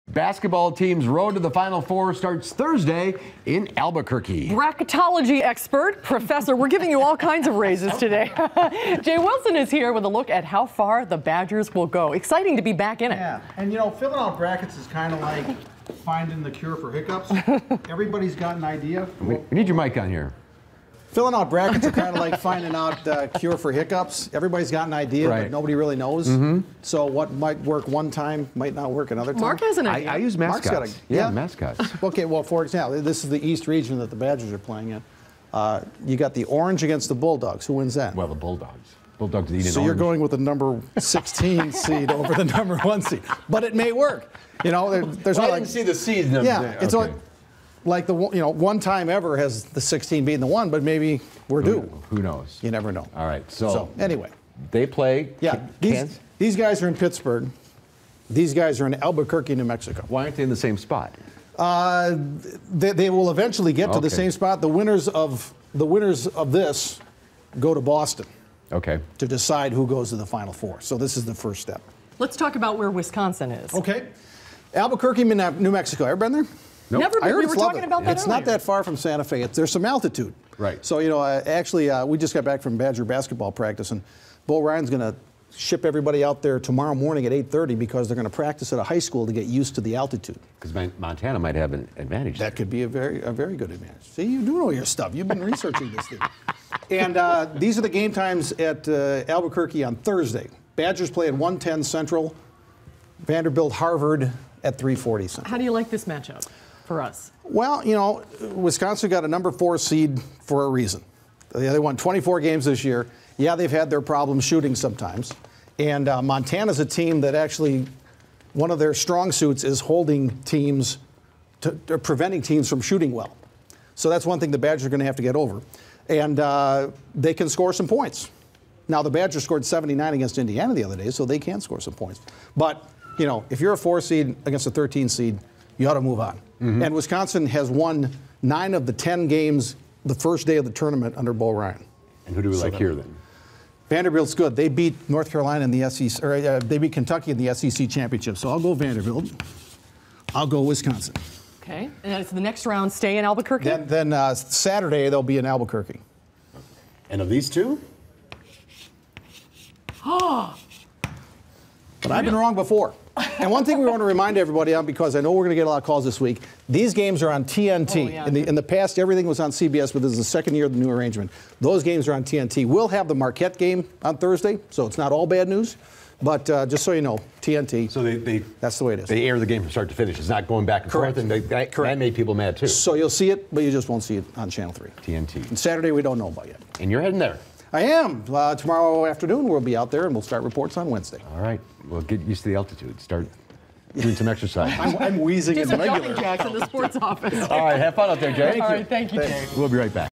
Basketball team's road to the Final Four starts Thursday in Albuquerque. Bracketology expert, professor, we're giving you all kinds of raises today. Jay Wilson is here with a look at how far the Badgers will go. Exciting to be back in it. Yeah, and you know, filling out brackets is kind of like finding the cure for hiccups. Everybody's got an idea. We need your mic on here. Filling out brackets are kind of like finding out the cure for hiccups. Everybody's got an idea, right, but nobody really knows. So what might work one time might not work another time. Mark has an idea. I use mascots. Mark's got yeah, mascots. Okay, well, for example, this is the East region that the Badgers are playing in. You got the Orange against the Bulldogs. Who wins that? Well, the Bulldogs. Bulldogs eat an So orange. you're going with the number 16 seed over the number 1 seed. But it may work. You know, there's well, only I didn't see the seed. Yeah, it's okay. like the one time ever has the 16 beaten the 1, but maybe we're due. Who knows? You never know. All right. So anyway, they play. Yeah, these guys are in Pittsburgh. This guys are in Albuquerque, New Mexico. Why aren't they in the same spot? They will eventually get to the same spot. The winners of this go to Boston. Okay. To decide who goes to the Final Four. So this is the first step. Let's talk about where Wisconsin is. Okay. Albuquerque, New Mexico. Ever been there? Nope. Never been. We were talking about that It's earlier. not that far from Santa Fe. There's some altitude. Right. So, you know, actually, we just got back from Badger basketball practice, and Bo Ryan's going to ship everybody out there tomorrow morning at 8:30 because they're going to practice at a high school to get used to the altitude. Because Montana might have an advantage. That could be a very good advantage. See, you do know your stuff. You've been researching this thing. And these are the game times at Albuquerque on Thursday. Badgers play at 1:10 Central. Vanderbilt, Harvard at 3:40 Central. How do you like this matchup for us? Well, you know, Wisconsin got a number 4 seed for a reason. They won 24 games this year. Yeah, they've had their problems shooting sometimes. And Montana's a team that actually, one of their strong suits is holding teams, preventing teams from shooting well. So that's one thing the Badgers are going to have to get over. And they can score some points. Now, the Badgers scored 79 against Indiana the other day, so they can score some points. But, you know, if you're a 4 seed against a 13 seed, you ought to move on. And Wisconsin has won 9 of the 10 games the first day of the tournament under Bo Ryan. And who do we like here then? Vanderbilt's good. They beat North Carolina in the SEC, or they beat Kentucky in the SEC championship. So I'll go Vanderbilt. I'll go Wisconsin. Okay. And it's the next round. Stay in Albuquerque. Then Saturday they'll be in Albuquerque. And of these two? But I've been wrong before. And one thing we want to remind everybody on, because I know we're going to get a lot of calls this week, these games are on TNT. Oh, yeah. In the past, everything was on CBS, but this is the second year of the new arrangement. Those games are on TNT. We'll have the Marquette game on Thursday, so it's not all bad news. But just so you know, TNT, So that's the way it is. They air the game from start to finish. It's not going back and forth, and that made people mad too. So you'll see it, but you just won't see it on Channel 3. TNT. And Saturday we don't know about yet. And you're heading there. I am. Tomorrow afternoon we'll be out there, and we'll start reports on Wednesday. All right. Well, get used to the altitude. Start doing some exercise. I'm wheezing Do in some regular. jumping jacks in the sports office. All right. Have fun out there, Jay. All right. Thank you, Jay. We'll be right back.